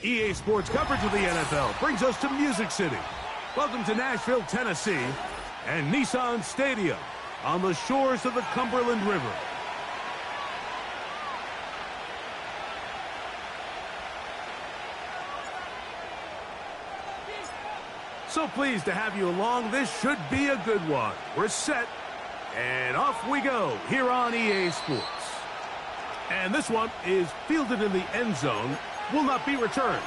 EA Sports coverage of the NFL brings us to Music City. Welcome to Nashville, Tennessee, and Nissan Stadium on the shores of the Cumberland River. So pleased to have you along. This should be a good one. We're set, and off we go here on EA Sports. And this one is fielded in the end zone, will not be returned.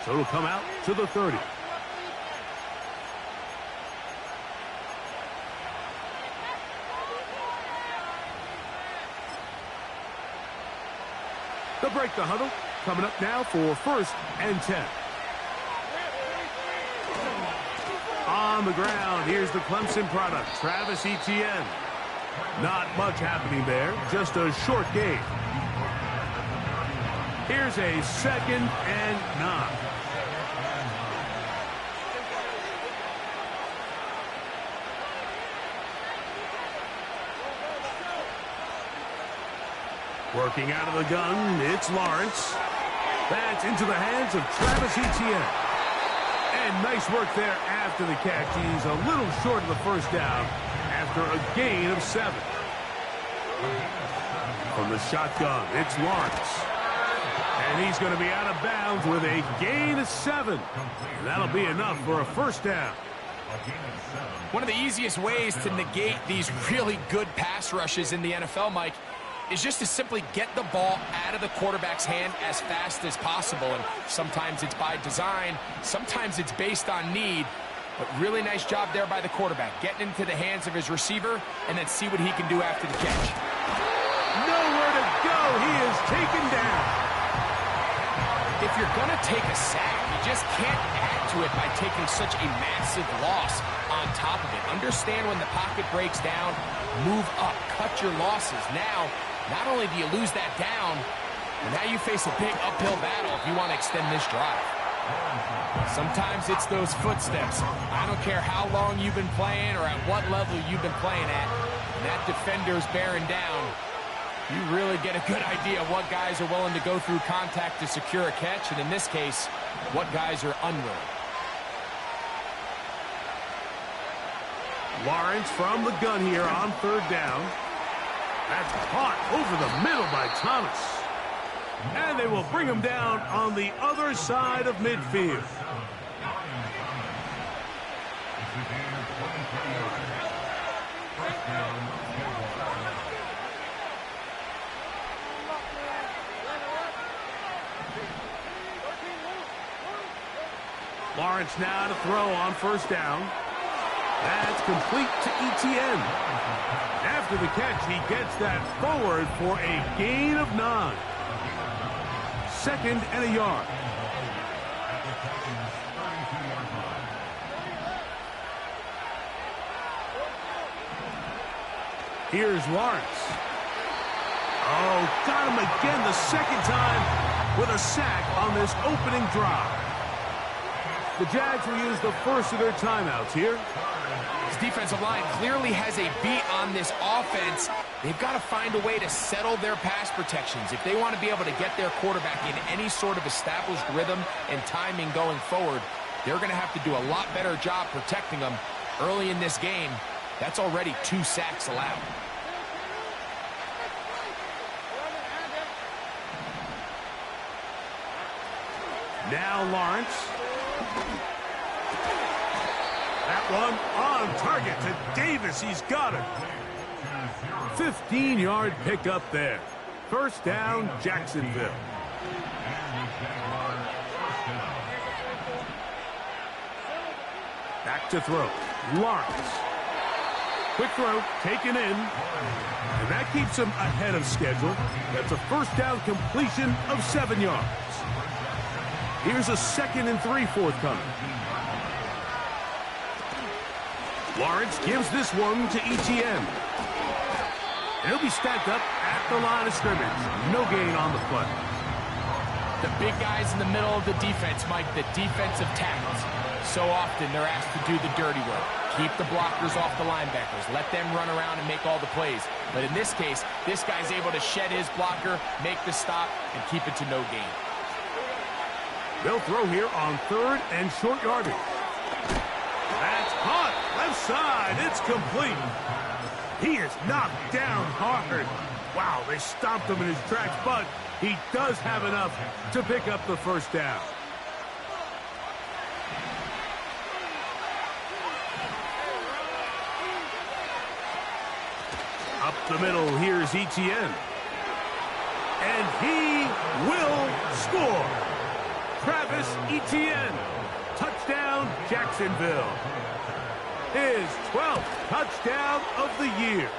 So it'll come out to the 30. They'll break the huddle. Coming up now for 1st and 10. On the ground, here's the Clemson product, Travis Etienne. Not much happening there, just a short gain. Here's a 2nd and 9. Working out of the gun, it's Lawrence. That's into the hands of Travis Etienne. And nice work there after the catch. He's a little short of the first down after a gain of 7. From the shotgun, it's Lawrence. And he's going to be out of bounds with a gain of 7. That'll be enough for a 1st down. One of the easiest ways to negate these really good pass rushes in the NFL, Mike, is just to simply get the ball out of the quarterback's hand as fast as possible. And sometimes it's by design, sometimes it's based on need. But really nice job there by the quarterback, getting into the hands of his receiver and then see what he can do after the catch. Nowhere to go. He is taken down. If you're going to take a sack, you just can't add to it by taking such a massive loss on top of it. Understand when the pocket breaks down, move up, cut your losses. Now, not only do you lose that down, but now you face a big uphill battle if you want to extend this drive. Sometimes it's those footsteps. I don't care how long you've been playing or at what level you've been playing at. When that defender's bearing down, you really get a good idea of what guys are willing to go through contact to secure a catch, and in this case, what guys are unwilling. Lawrence from the gun here on 3rd down. That's caught over the middle by Thomas. And they will bring him down on the other side of midfield. Lawrence now to throw on 1st down. That's complete to Etienne. After the catch, he gets that forward for a gain of 9. 2nd and a yard. Here's Lawrence. Oh, got him again the 2nd time with a sack on this opening drive. The Jags will use the first of their timeouts here. This defensive line clearly has a beat on this offense. They've got to find a way to settle their pass protections. If they want to be able to get their quarterback in any sort of established rhythm and timing going forward, they're going to have to do a lot better job protecting them. Early in this game, that's already 2 sacks allowed. Now Lawrence. That one on target to Davis. He's got it. 15-yard pickup there. 1st down, Jacksonville. Back to throw. Lawrence. Quick throw, taken in. And that keeps him ahead of schedule. That's a 1st down completion of 7 yards. Here's a 2nd and 3 forthcoming. Lawrence gives this one to Etienne. He'll be stacked up at the line of scrimmage. No gain on the play. The big guys in the middle of the defense, Mike, the defensive tackles. So often they're asked to do the dirty work. Keep the blockers off the linebackers. Let them run around and make all the plays. But in this case, this guy's able to shed his blocker, make the stop, and keep it to no gain. They'll throw here on 3rd and short yardage. That's caught. Left side. It's complete. He is knocked down hard. Wow, they stopped him in his tracks, but he does have enough to pick up the first down. Up the middle, here's Etienne. And he will score. Travis Etienne. Touchdown, Jacksonville. His 12th touchdown of the year.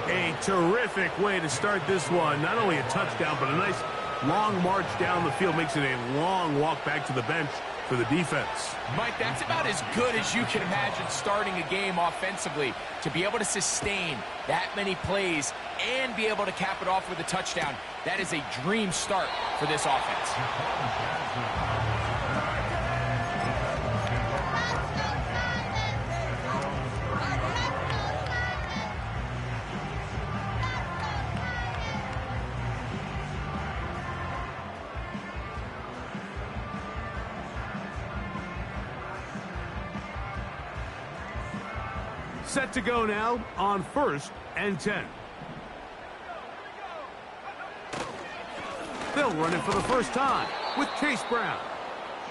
A terrific way to start this one. Not only a touchdown, but a nice long march down the field. Makes it a long walk back to the bench for the defense. Mike, that's about as good as you can imagine starting a game offensively. To be able to sustain that many plays and be able to cap it off with a touchdown, that is a dream start for this offense. Set to go now on 1st and 10. They'll run it for the first time with Chase Brown.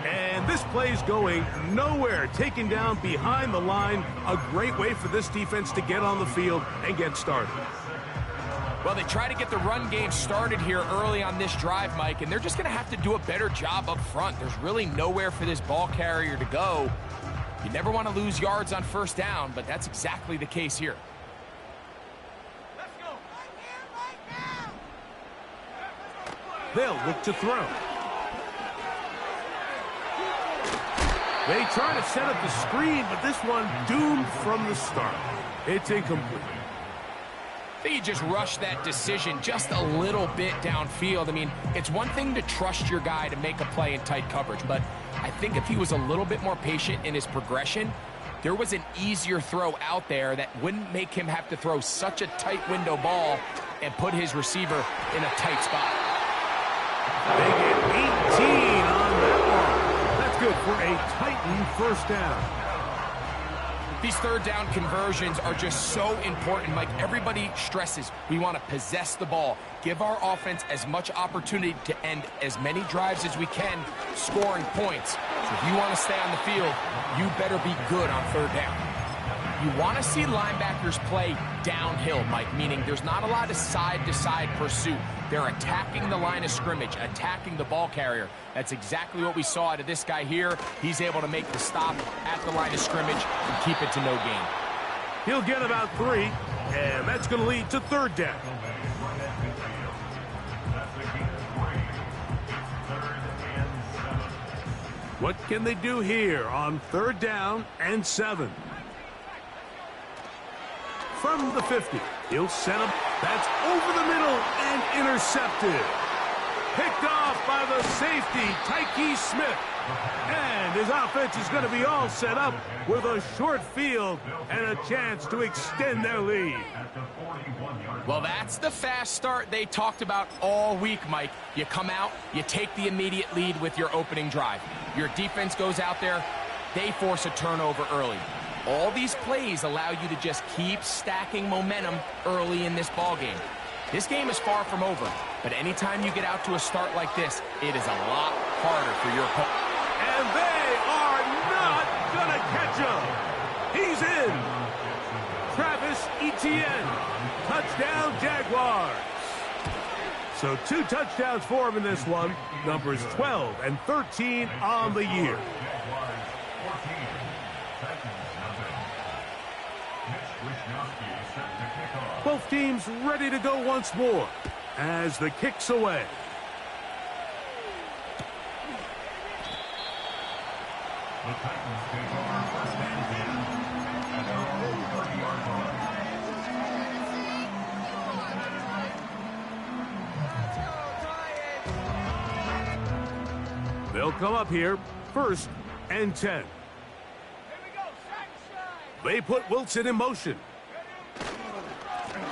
And this play's going nowhere. Taken down behind the line. A great way for this defense to get on the field and get started. Well, they try to get the run game started here early on this drive, Mike, and they're just going to have to do a better job up front. There's really nowhere for this ball carrier to go. You never want to lose yards on first down, but that's exactly the case here. Let's go. Right They'll look to throw. They try to set up the screen, but this one doomed from the start. It's incomplete. I think you just rushed that decision just a little bit downfield. I mean, it's one thing to trust your guy to make a play in tight coverage, but I think if he was a little bit more patient in his progression, there was an easier throw out there that wouldn't make him have to throw such a tight window ball and put his receiver in a tight spot. They get 18 on that one. That's good for a Titan first down. These third down conversions are just so important. Like everybody stresses, we want to possess the ball, give our offense as much opportunity to end as many drives as we can, scoring points. So if you want to stay on the field, you better be good on third down. You want to see linebackers play downhill, Mike, meaning there's not a lot of side-to-side pursuit. They're attacking the line of scrimmage, attacking the ball carrier. That's exactly what we saw out of this guy here. He's able to make the stop at the line of scrimmage and keep it to no gain. He'll get about 3, and that's going to lead to third down. What can they do here on third down and 7? From the 50, he'll set him. That's over the middle and intercepted. Picked off by the safety, Tyke Smith. And his offense is going to be all set up with a short field and a chance to extend their lead. Well, that's the fast start they talked about all week, Mike. You come out, you take the immediate lead with your opening drive. Your defense goes out there, they force a turnover early. All these plays allow you to just keep stacking momentum early in this ball game. This game is far from over, but anytime you get out to a start like this, it is a lot harder for your opponent. And they are not going to catch him. He's in. Travis Etienne. Touchdown, Jaguars. So 2 touchdowns for him in this one. Numbers 12 and 13 on the year. Both teams ready to go once more as the kick's away. They'll come up here, 1st and 10. They put Wilson in motion.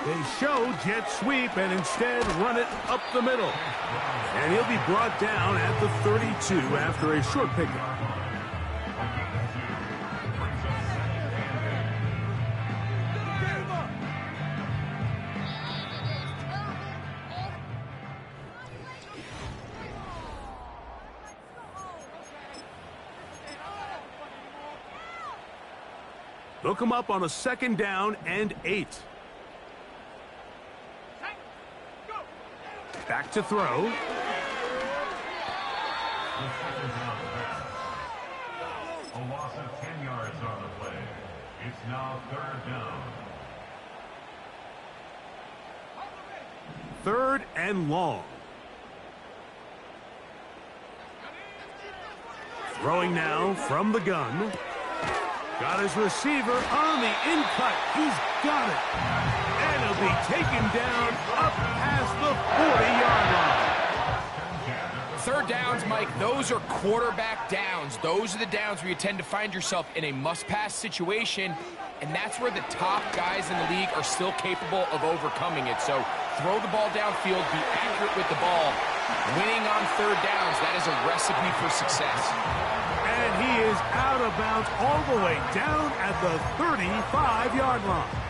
They show jet sweep and instead run it up the middle. And he'll be brought down at the 32 after a short pickup. They'll come up on a 2nd down and 8. Back to throw. A loss of 10 yards on the play. It's now 3rd down. 3rd and long. Throwing now from the gun. Got his receiver on the in-cut. He's got it. And he'll be taken down up past the 40-yard line. 3rd downs, Mike, those are quarterback downs. Those are the downs where you tend to find yourself in a must-pass situation, and that's where the top guys in the league are still capable of overcoming it. So throw the ball downfield, be accurate with the ball. Winning on 3rd downs, that is a recipe for success. And he is out of bounds all the way down at the 35-yard line.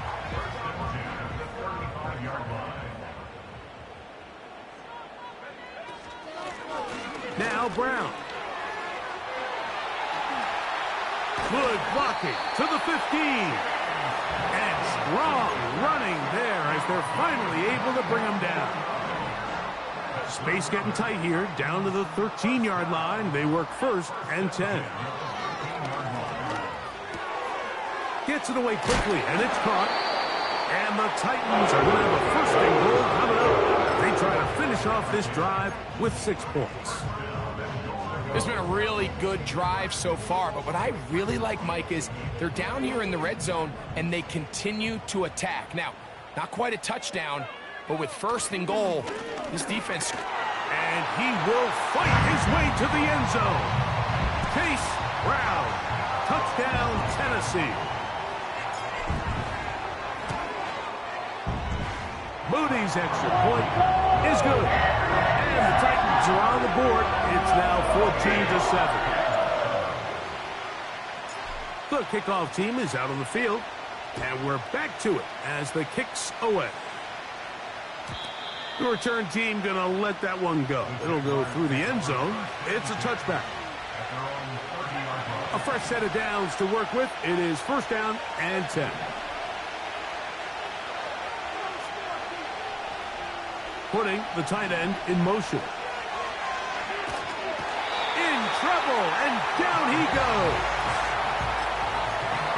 Now Brown. Good blocking to the 15. And strong running there as they're finally able to bring him down. Space getting tight here, down to the 13-yard line. They work 1st and 10. Gets it away quickly, and it's caught. And the Titans are going to have a 1st and goal coming up. They try to finish off this drive with 6 points. It's been a really good drive so far, but what I really like, Mike, is they're down here in the red zone, and they continue to attack. Now, not quite a touchdown, but with 1st and goal, this defense... And he will fight his way to the end zone. Chase Brown. Touchdown, Tennessee. Moody's extra point is good. And the Titans are on the board. It's now 14-7. The kickoff team is out on the field. And we're back to it as the kick's away. The return team going to let that one go. It'll go through the end zone. It's a touchback. A fresh set of downs to work with. It is 1st down and 10. Putting the tight end in motion. In trouble, and down he goes.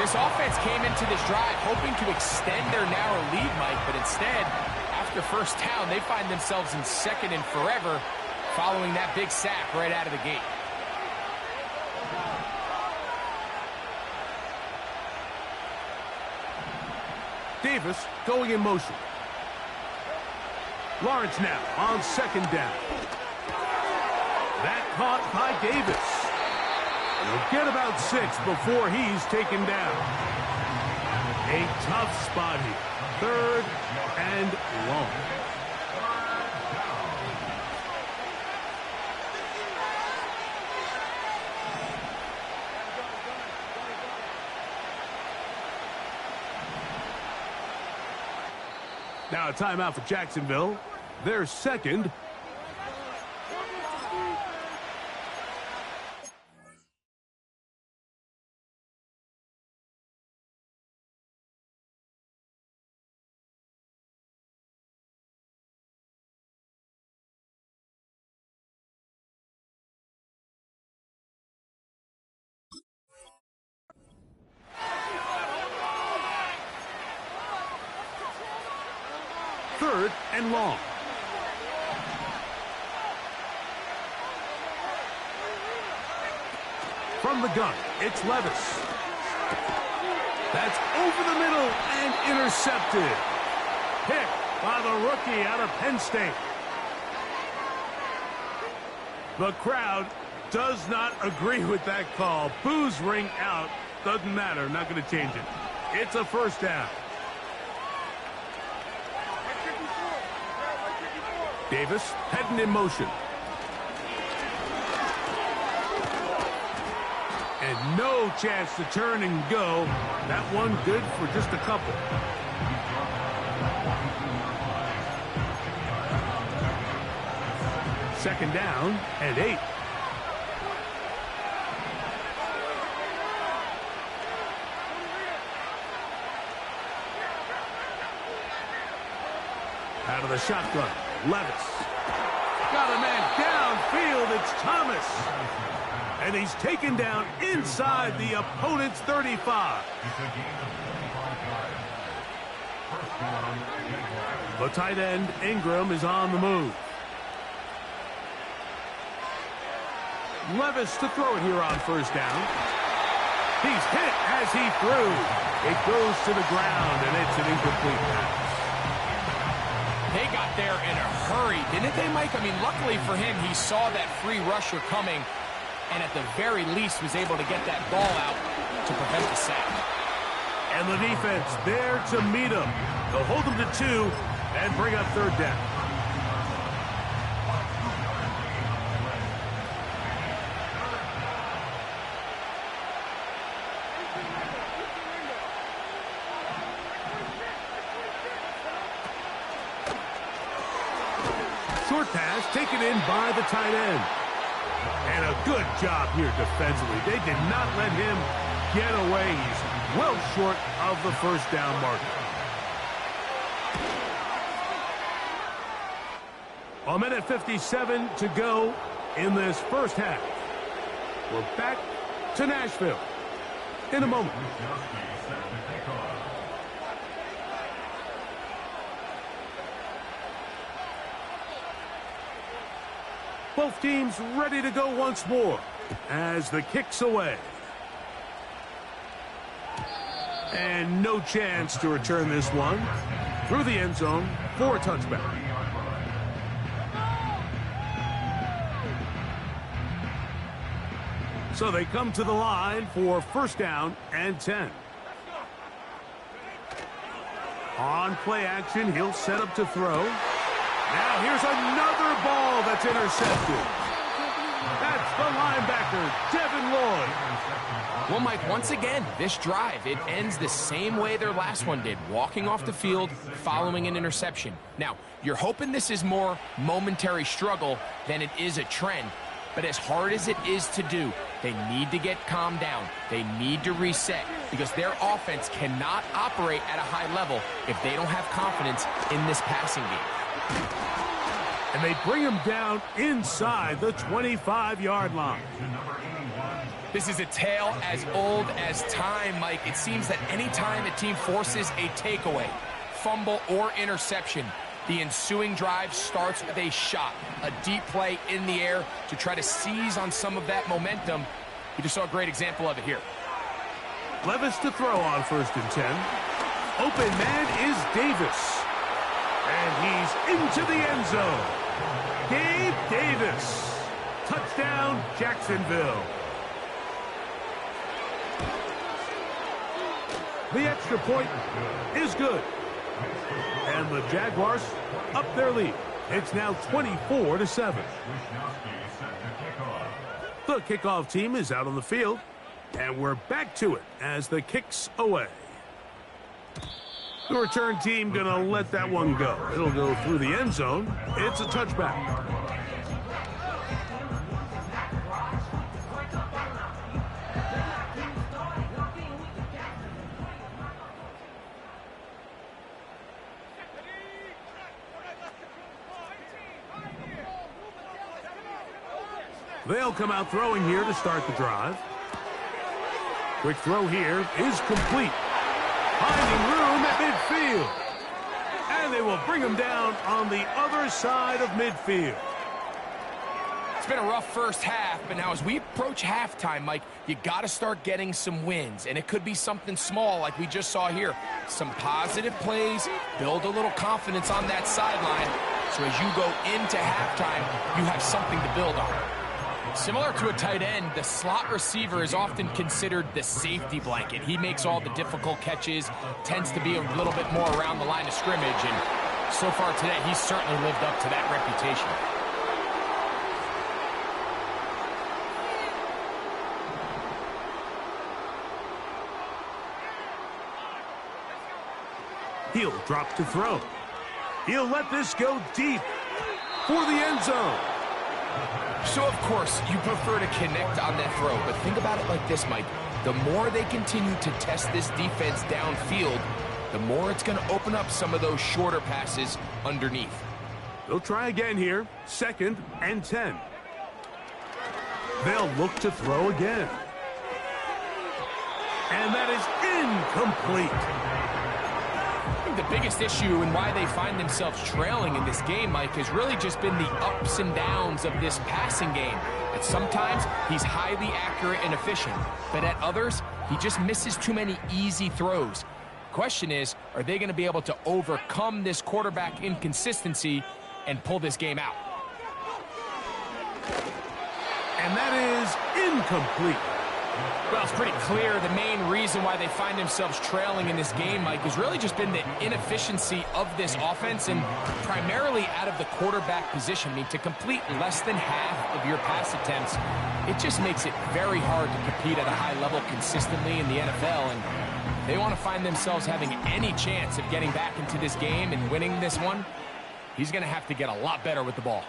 This offense came into this drive hoping to extend their narrow lead, Mike, but instead, after 1st down, they find themselves in 2nd and forever following that big sack right out of the gate. Davis going in motion. Lawrence now on 2nd down. That caught by Davis. He'll get about 6 before he's taken down. A tough spot here. 3rd and long. Now a timeout for Jacksonville. Their 2nd. Third and long. From the gun, it's Levis. That's over the middle and intercepted. Picked by the rookie out of Penn State. The crowd does not agree with that call. Boos ring out. Doesn't matter. Not going to change it. It's a 1st down. Davis heading in motion. And no chance to turn and go. That one good for just a couple. Second down and 8. Out of the shotgun, Levis. Got a man downfield, it's Thomas. And he's taken down inside the opponent's 35. The tight end, Ingram, is on the move. Levis to throw it here on first down. He's hit as he threw. It goes to the ground, and it's an incomplete pass. They got there in a hurry, didn't they, Mike? I mean, luckily for him, he saw that free rusher coming, and at the very least was able to get that ball out to prevent the sack. And the defense there to meet him. They'll hold him to 2 and bring up third down. Short pass taken in by the tight end. And a good job here defensively. They did not let him get away. He's well short of the first down marker. A minute 57 to go in this first half. We're back to Nashville in a moment. Both teams ready to go once more as the kick's away. And no chance to return this one through the end zone for a touchback. So they come to the line for first down and 10. On play action, he'll set up to throw. Now here's another ball that's intercepted. That's the linebacker, Devin Lloyd. Well, Mike, once again, this drive, it ends the same way their last one did, walking off the field following an interception. Now, you're hoping this is more momentary struggle than it is a trend, but as hard as it is to do, they need to get calmed down. They need to reset because their offense cannot operate at a high level if they don't have confidence in this passing game. And they bring him down inside the 25-yard line. This is a tale as old as time, Mike. It seems that any time a team forces a takeaway, fumble, or interception, the ensuing drive starts with a shot, a deep play in the air to try to seize on some of that momentum. We just saw a great example of it here. Levis to throw on first and 10. Open man is Davis. And he's into the end zone. Gabe Davis. Touchdown, Jacksonville. The extra point is good. And the Jaguars up their lead. It's now 24-7. The kickoff team is out on the field. And we're back to it as the kick's away. The return team going to let that one go. It'll go through the end zone. It's a touchback. They'll come out throwing here to start the drive. Quick throw here is complete. Finding room at midfield. And they will bring him down on the other side of midfield. It's been a rough first half, but now as we approach halftime, Mike, you got to start getting some wins. And it could be something small like we just saw here. Some positive plays, build a little confidence on that sideline. So as you go into halftime, you have something to build on. Similar to a tight end, the slot receiver is often considered the safety blanket. He makes all the difficult catches, tends to be a little bit more around the line of scrimmage, and So far today, he's certainly lived up to that reputation. He'll drop to throw. He'll let this go deep for the end zone. So, of course, you prefer to connect on that throw, but think about it like this, Mike. The more they continue to test this defense downfield, the more it's going to open up some of those shorter passes underneath. They'll try again here. 2nd and 10. They'll look to throw again. And that is incomplete. The biggest issue and why they find themselves trailing in this game, Mike, has really just been the ups and downs of this passing game. And sometimes he's highly accurate and efficient, but at others, he just misses too many easy throws. Question is, are they going to be able to overcome this quarterback inconsistency and pull this game out? And that is incomplete. Well, it's pretty clear the main reason why they find themselves trailing in this game, Mike, has really just been the inefficiency of this offense and primarily out of the quarterback position. I mean, to complete less than half of your pass attempts, it just makes it very hard to compete at a high level consistently in the NFL. And they want to find themselves having any chance of getting back into this game and winning this one. He's going to have to get a lot better with the ball.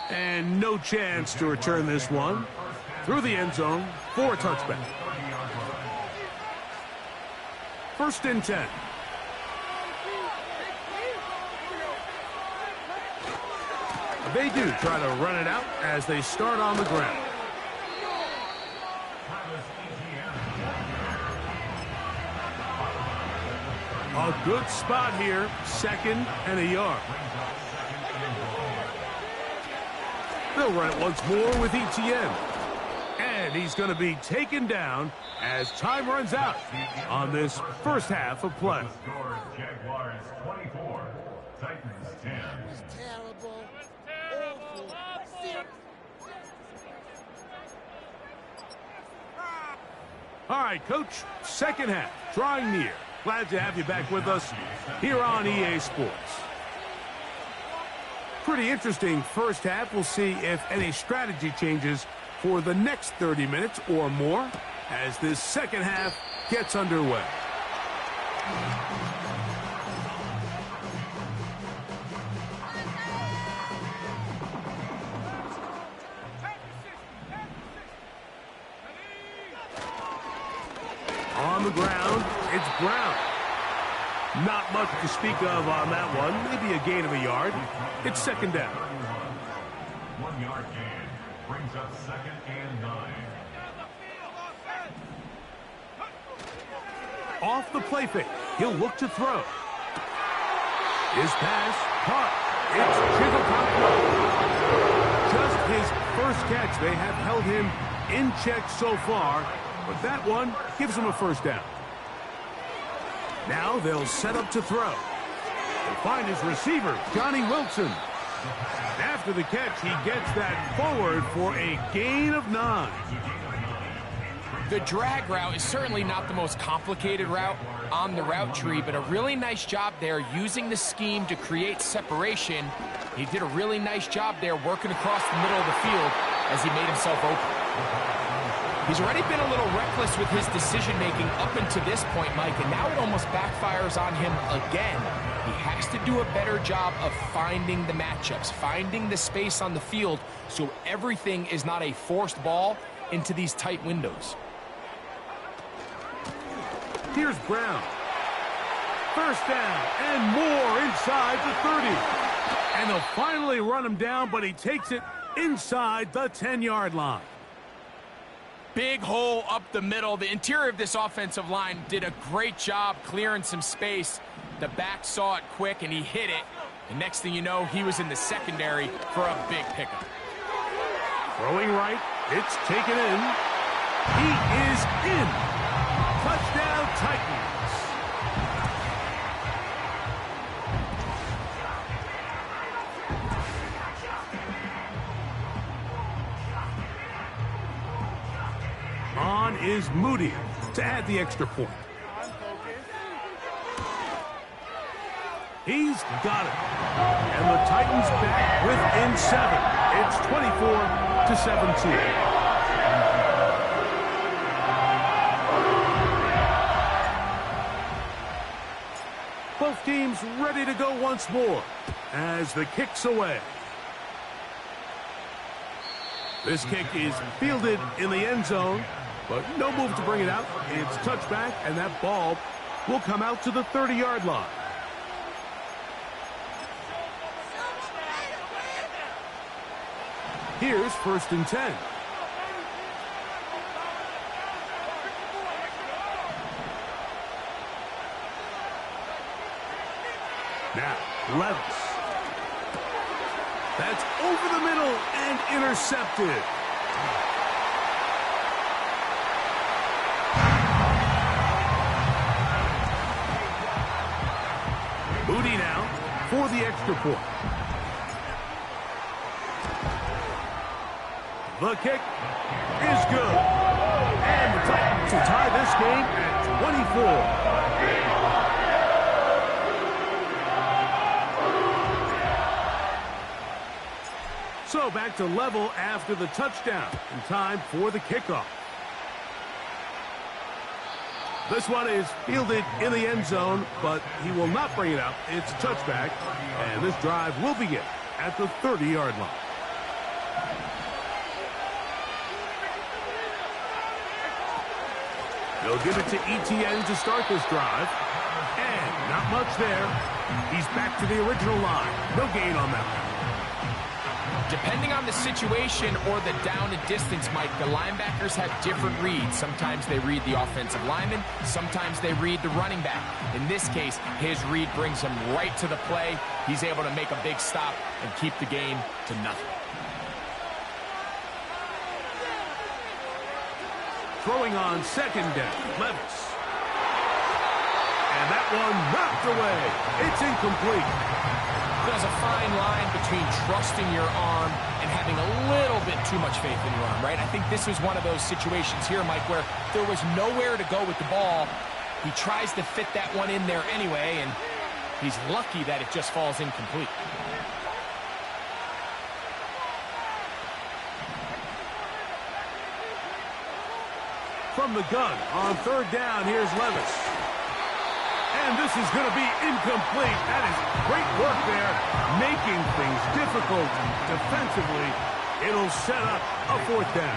And no chance to return this one. Through the end zone for a touchback. 1st and 10. They do try to run it out as they start on the ground. A good spot here. 2nd and a yard. They'll run it once more with ETN. And he's going to be taken down as time runs out on this first half of play. Jaguars 24, Titans 10. Terrible. Awful. All right, Coach, 2nd half, drawing near. Glad to have you back with us here on EA Sports. Pretty interesting first half. We'll see if any strategy changes for the next 30 minutes or more as this 2nd half gets underway. On the ground, it's Brown. Not much to speak of on that one. Maybe a gain of a yard. It's 2nd down. 1 yard gain brings up 2nd and 9. Off the play fake. He'll look to throw. His pass caught. It's Chivalcott. Just his first catch. They have held him in check so far, but that one gives him a 1st down. Now they'll set up to throw. They'll find his receiver, Johnny Wilson. After the catch, he gets that forward for a gain of 9. The drag route is certainly not the most complicated route on the route tree, but a really nice job there using the scheme to create separation. He did a really nice job there working across the middle of the field as he made himself open. He's already been a little reckless with his decision-making up until this point, Mike, and now it almost backfires on him again. He has to do a better job of finding the matchups, finding the space on the field so everything is not a forced ball into these tight windows. Here's Brown. 1st down and more inside the 30. And they'll finally run him down, but he takes it inside the 10-yard line. Big hole up the middle. The interior of this offensive line did a great job clearing some space. The back saw it quick, and he hit it. The next thing you know, he was in the secondary for a big pickup. Throwing right. It's taken in. He is in. Touchdown, Titans. On is Moody to add the extra point. He's got it. And the Titans back within 7. It's 24-17. Both teams ready to go once more as the kick's away. This kick is fielded in the end zone, but no move to bring it out. It's touchback, and that ball will come out to the 30-yard line. Here's 1st and 10. Now, Levis. That's over the middle and intercepted. Moody now for the extra point. The kick is good. And the Titans will tie this game at 24. So back to level after the touchdown. And time for the kickoff. This one is fielded in the end zone, but he will not bring it out. It's a touchback, and this drive will begin at the 30-yard line. They'll give it to ETN to start this drive, and not much there. He's back to the original line. No gain on that one. Depending on the situation or the down and distance, Mike, the linebackers have different reads. Sometimes they read the offensive lineman. Sometimes they read the running back. In this case, his read brings him right to the play. He's able to make a big stop and keep the game to nothing. Throwing on 2nd down, Levis. And that one knocked away. It's incomplete. There's a fine line between trusting your arm and having a little bit too much faith in your arm, right? I think this was one of those situations here, Mike, where there was nowhere to go with the ball. He tries to fit that one in there anyway, and he's lucky that it just falls incomplete. From the gun on 3rd down, here's Levis. And this is going to be incomplete. That is great work there, making things difficult defensively. It'll set up a 4th down.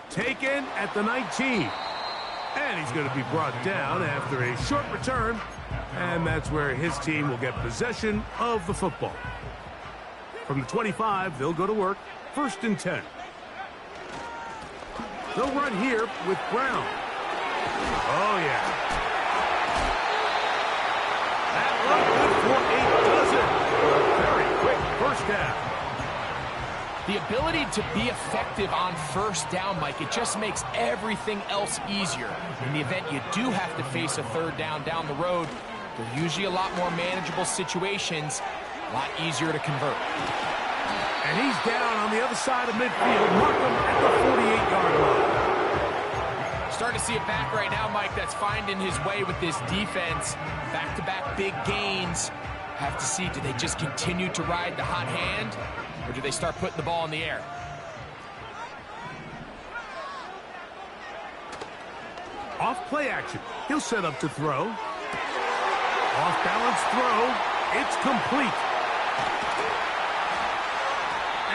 Taken at the 19. And he's going to be brought down after a short return. And that's where his team will get possession of the football. From the 25, they'll go to work. 1st and 10. They'll run here with Brown. Oh, yeah. That run good for 8 does it. A very quick 1st down. The ability to be effective on 1st down, Mike, it just makes everything else easier. In the event you do have to face a 3rd down the road, they're usually a lot more manageable situations, a lot easier to convert. And he's down on the other side of midfield. Mark him at the 48-yard line. Starting to see it back right now, Mike. That's finding his way with this defense. Back-to-back big gains. Have to see, do they just continue to ride the hot hand, or do they start putting the ball in the air? Off play action. He'll set up to throw. Off balance throw. It's complete.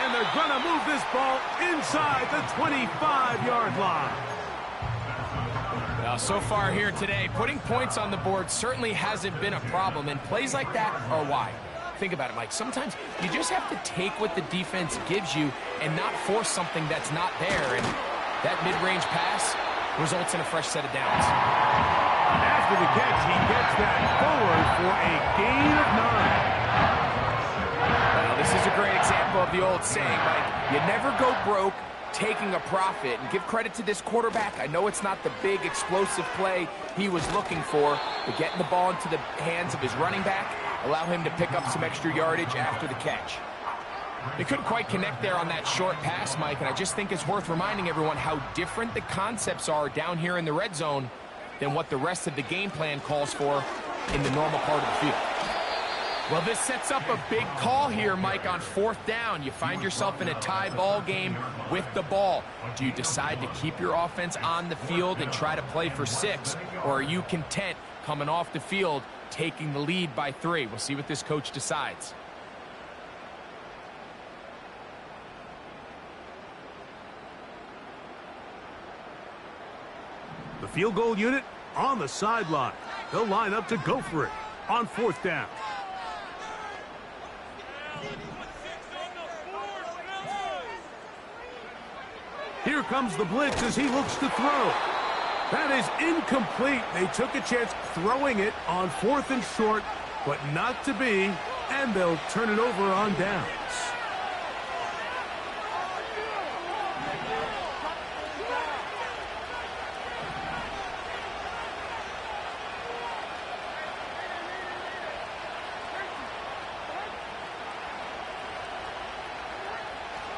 And they're going to move this ball inside the 25-yard line. Now, so far here today, putting points on the board certainly hasn't been a problem, and plays like that are why. Think about it, Mike. Sometimes you just have to take what the defense gives you and not force something that's not there, and that mid-range pass results in a fresh set of downs. After the catch, he gets that forward for a gain of 9. Well, this is a great example of the old saying, Mike, you never go broke taking a profit. And give credit to this quarterback. I know it's not the big explosive play he was looking for, but getting the ball into the hands of his running back allow him to pick up some extra yardage after the catch. They couldn't quite connect there on that short pass, Mike, and I just think it's worth reminding everyone how different the concepts are down here in the red zone than what the rest of the game plan calls for in the normal part of the field. Well, this sets up a big call here, Mike, on 4th down. You find yourself in a tie ball game with the ball. Do you decide to keep your offense on the field and try to play for 6, or are you content coming off the field, taking the lead by 3? We'll see what this coach decides. The field goal unit on the sideline. They'll line up to go for it on 4th down. Here comes the blitz as he looks to throw. That is incomplete. They took a chance throwing it on 4th and short, but not to be, and they'll turn it over on downs.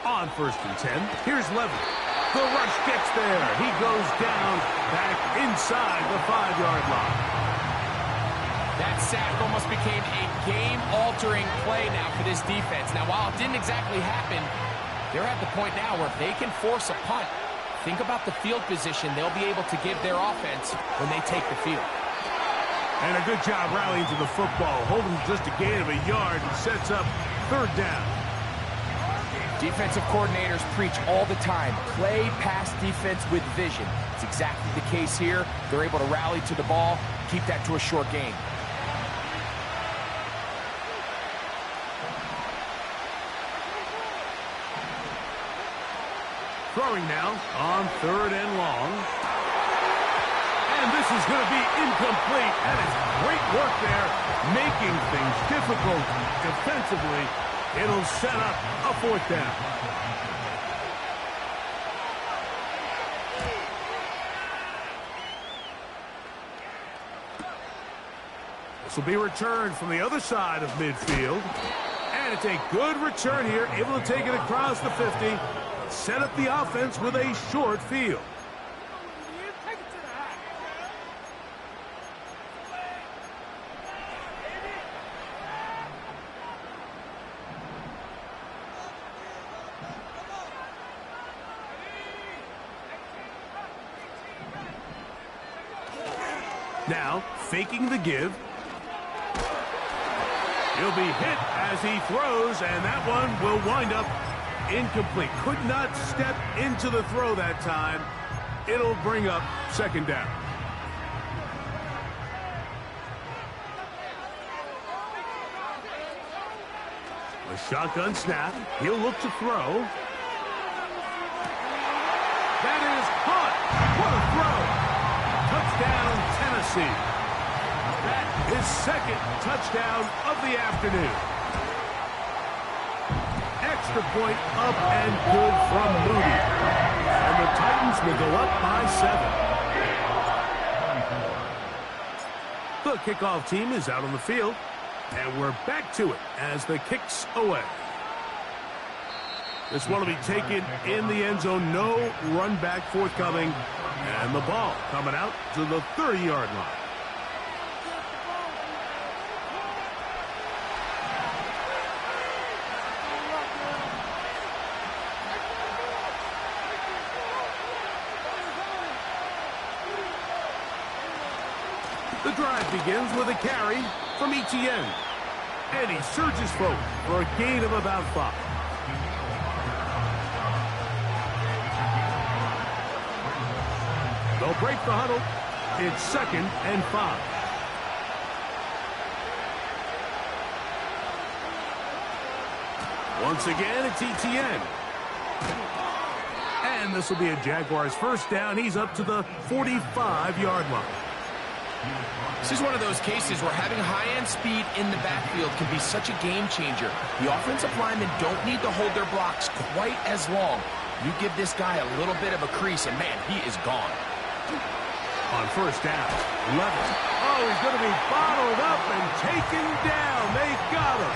On 1st and 10, here's Levin. The rush gets there. He goes down back inside the 5-yard line. That sack almost became a game-altering play now for this defense. Now, while it didn't exactly happen, they're at the point now where if they can force a punt, think about the field position they'll be able to give their offense when they take the field. And a good job rallying to the football, holding just a gain of a yard and sets up 3rd down. Defensive coordinators preach all the time, play pass defense with vision. It's exactly the case here. They're able to rally to the ball, keep that to a short gain. Throwing now on 3rd and long. And this is going to be incomplete. That is great work there, making things difficult defensively. It'll set up a 4th down. This will be returned from the other side of midfield. And it's a good return here, able to take it across the 50. Set up the offense with a short field. Now, faking the give. He'll be hit as he throws, and that one will wind up incomplete. Could not step into the throw that time. It'll bring up 2nd down. A shotgun snap. He'll look to throw. That is caught. What a throw. Touchdown, Tennessee. That is 2nd touchdown of the afternoon. Extra point up and good from Moody. And the Titans will go up by 7. The kickoff team is out on the field. And we're back to it as the kick's away. This one will be taken in the end zone. No run back forthcoming. And the ball coming out to the 30-yard line. The drive begins with a carry from Etienne. And he surges forward for a gain of about 5. They'll break the huddle. It's 2nd and 5. Once again, it's Etienne. And this will be a Jaguars 1st down. He's up to the 45-yard line. This is one of those cases where having high-end speed in the backfield can be such a game changer. The offensive linemen don't need to hold their blocks quite as long. You give this guy a little bit of a crease, and man, he is gone. On 1st down, Levin. Oh, he's going to be bottled up and taken down. They got him.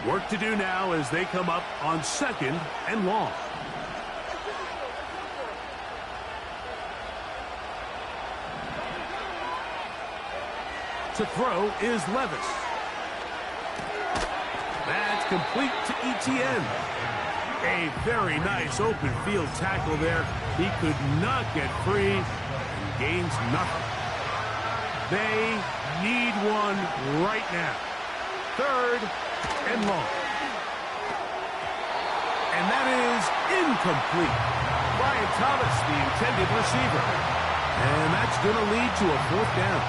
Work to do now as they come up on 2nd and long. To throw is Levis. That's complete to Etienne. A very nice open field tackle there. He could not get free and gains nothing. They need one right now. 3rd and long. And that is incomplete. Brian Thomas, the intended receiver. And that's going to lead to a 4th down.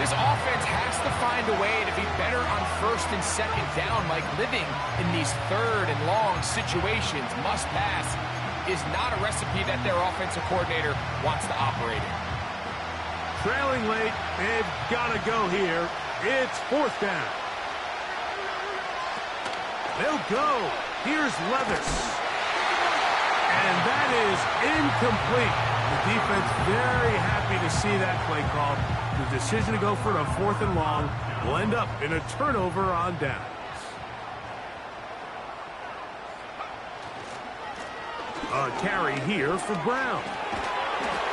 This offense has to find a way to be better on 1st and 2nd down, like living in these 3rd and long situations. Must pass is not a recipe that their offensive coordinator wants to operate in. Trailing late, they've got to go here. It's 4th down. They'll go. Here's Levis. And that is incomplete. The defense very happy to see that play call. The decision to go for a 4th and long will end up in a turnover on downs. A carry here for Brown.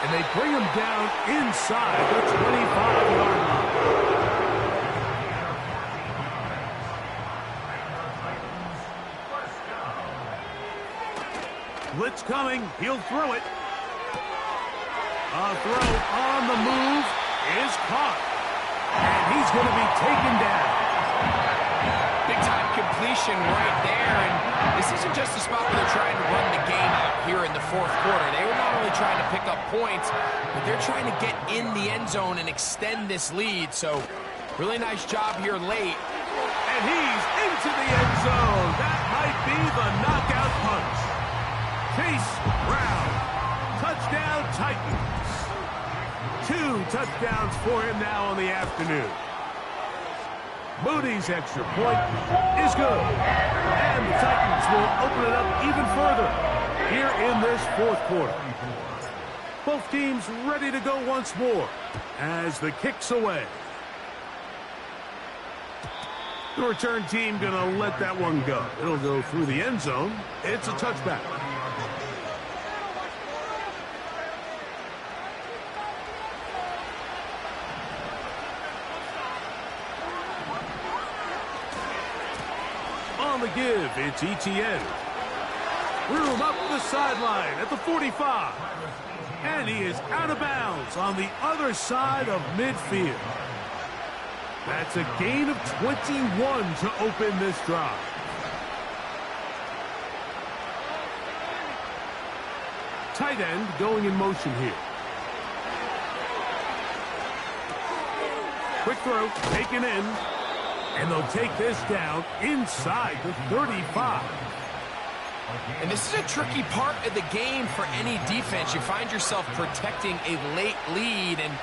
And they bring him down inside the 25-yard line. Blitz coming. He'll throw it. A throw on the move is caught. And he's going to be taken down. Big-time completion right there. And this isn't just a spot where they're trying to run the game out here in the 4th quarter. They were not only trying to pick up points, but they're trying to get in the end zone and extend this lead. So, really nice job here late. And he's into the end zone. That might be the knockout punch. Chase Brown. Touchdown Titans. 2 touchdowns for him now on the afternoon. Moody's extra point is good. And the Titans will open it up even further here in this 4th quarter. Both teams ready to go once more as the kick's away. The return team going to let that one go. It'll go through the end zone. It's a touchback. On the give, it's Etienne. Room up the sideline at the 45. And he is out of bounds on the other side of midfield. That's a gain of 21 to open this drive. Tight end going in motion here. Quick throw, taken in. And they'll take this down inside the 35. And this is a tricky part of the game for any defense. You find yourself protecting a late lead, and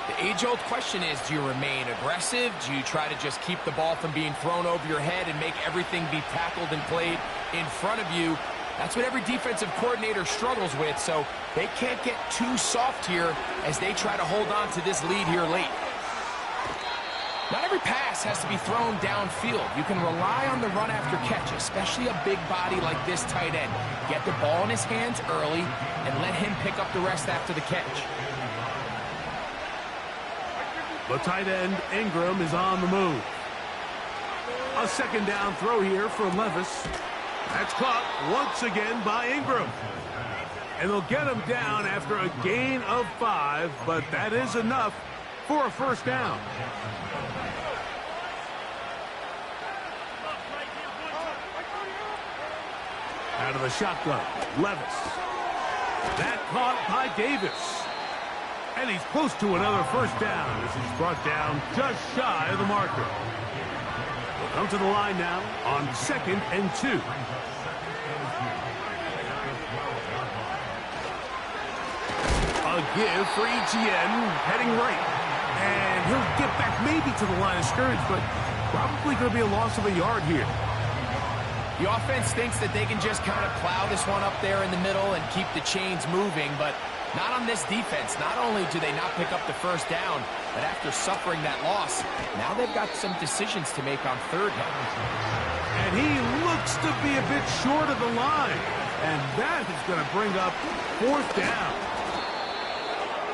the age-old question is, do you remain aggressive? Do you try to just keep the ball from being thrown over your head and make everything be tackled and played in front of you? That's what every defensive coordinator struggles with, so they can't get too soft here as they try to hold on to this lead here late. Not every pass has to be thrown downfield. You can rely on the run after catch, especially a big body like this tight end. Get the ball in his hands early and let him pick up the rest after the catch. The tight end, Ingram, is on the move. A 2nd down throw here for Levis. That's caught once again by Ingram. And they'll get him down after a gain of 5, but that is enough for a 1st down. Out of the shotgun, Levis. That caught by Davis. And he's close to another 1st down as he's brought down just shy of the marker. We'll come to the line now on 2nd and 2. A give for Etienne, heading right. And he'll get back maybe to the line of scrimmage, but probably going to be a loss of a yard here. The offense thinks that they can just kind of plow this one up there in the middle and keep the chains moving, but Not on this defense. Not only do they not pick up the first down, but after suffering that loss, now they've got some decisions to make on third down. And he looks to be a bit short of the line. And that is going to bring up fourth down.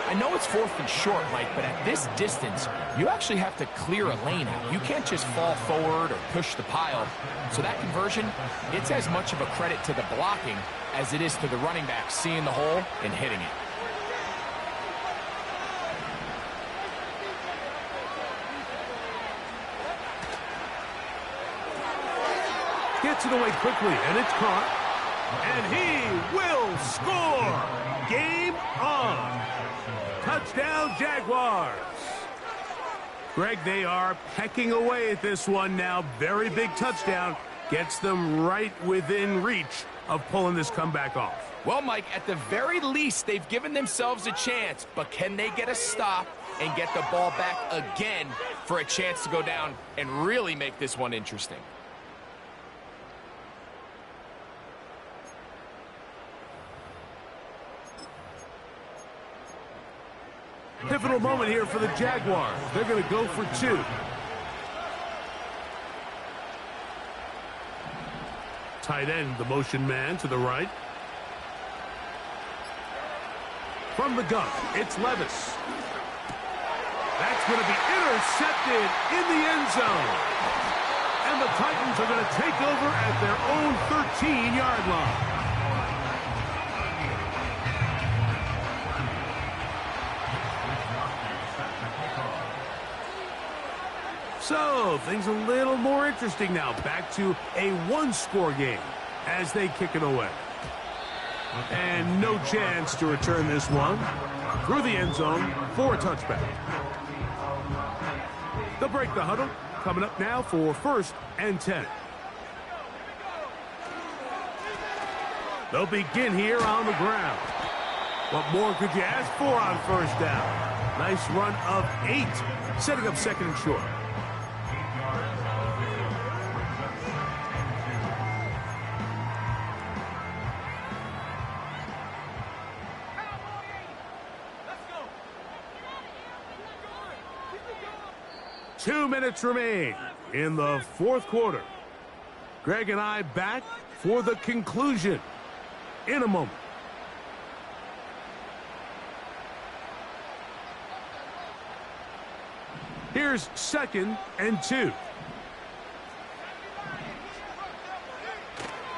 I know it's fourth and short, Mike, but at this distance, you actually have to clear a lane out. You can't just fall forward or push the pile. So that conversion, it's as much of a credit to the blocking as it is to the running back seeing the hole and hitting it. Gets it away quickly, and it's caught. And he will score. Game on. Touchdown, Jaguars. Greg, they are pecking away at this one now. Very big touchdown. Gets them right within reach of pulling this comeback off. Well, Mike, at the very least, they've given themselves a chance. But can they get a stop and get the ball back again for a chance to go down and really make this one interesting? Pivotal moment here for the Jaguars. They're going to go for two. Tight end, the motion man to the right. From the gun, it's Levis. That's going to be intercepted in the end zone. And the Titans are going to take over at their own 13-yard line. So, things a little more interesting now. Back to a one-score game as they kick it away. And no chance to return this one through the end zone for a touchback. They'll break the huddle. Coming up now for 1st and 10. They'll begin here on the ground. What more could you ask for on first down? Nice run of 8, setting up 2nd and short. Two minutes remain in the 4th quarter. Greg and I back for the conclusion in a moment. Here's 2nd and 2.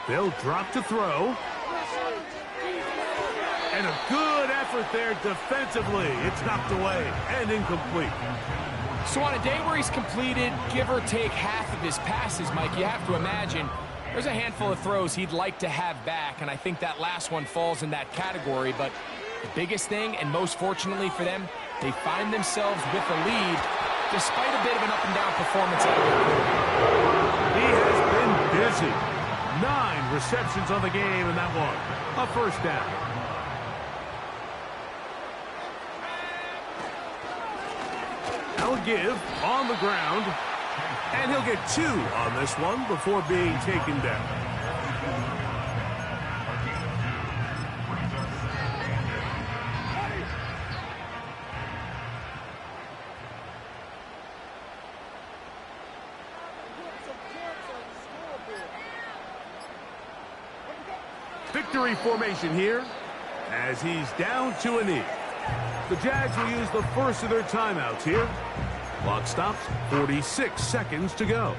They'll drop to throw. And a good effort there defensively. It's knocked away and incomplete. So on a day where he's completed, give or take half of his passes, Mike, you have to imagine there's a handful of throws he'd like to have back, and I think that last one falls in that category. But the biggest thing, and most fortunately for them, they find themselves with a lead despite a bit of an up-and-down performance out of their quarterback. He has been busy. 9 receptions on the game in that one. A first down. That'll give on the ground. And he'll get 2 on this one before being taken down. Victory formation here as he's down to a knee. The Jags will use the first of their timeouts here. Clock stops, 46 seconds to go.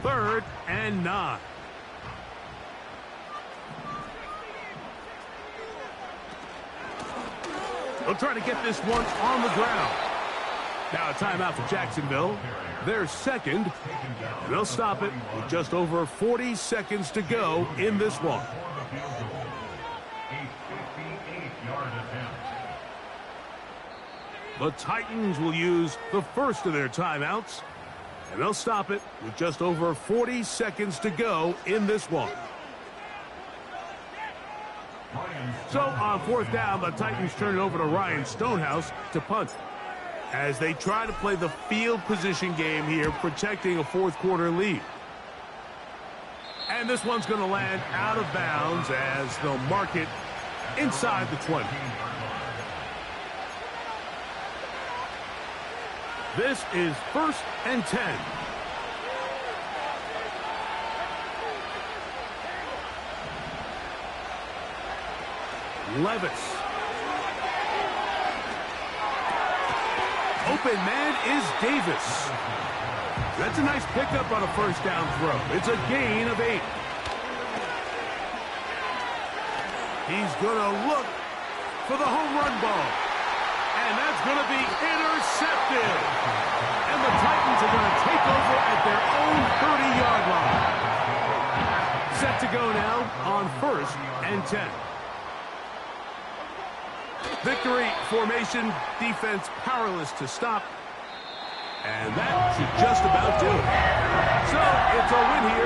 3rd and 9. They'll try to get this one on the ground. Now a timeout for Jacksonville. They're 2nd, and they'll stop it with just over 40 seconds to go in this one. The Titans will use the first of their timeouts, and they'll stop it with just over 40 seconds to go in this one. So on 4th down, the Titans turn it over to Ryan Stonehouse to punt as they try to play the field position game here, protecting a 4th quarter lead. And this one's going to land out of bounds as they'll mark it inside the 20. This is 1st and 10. Levis. Open man is Davis. That's a nice pickup on a first down throw. It's a gain of 8. He's going to look for the home run ball. And that's going to be intercepted. And the Titans are going to take over at their own 30-yard line. Set to go now on 1st and 10. Victory formation, defense powerless to stop. And that should just about do it. So it's a win here.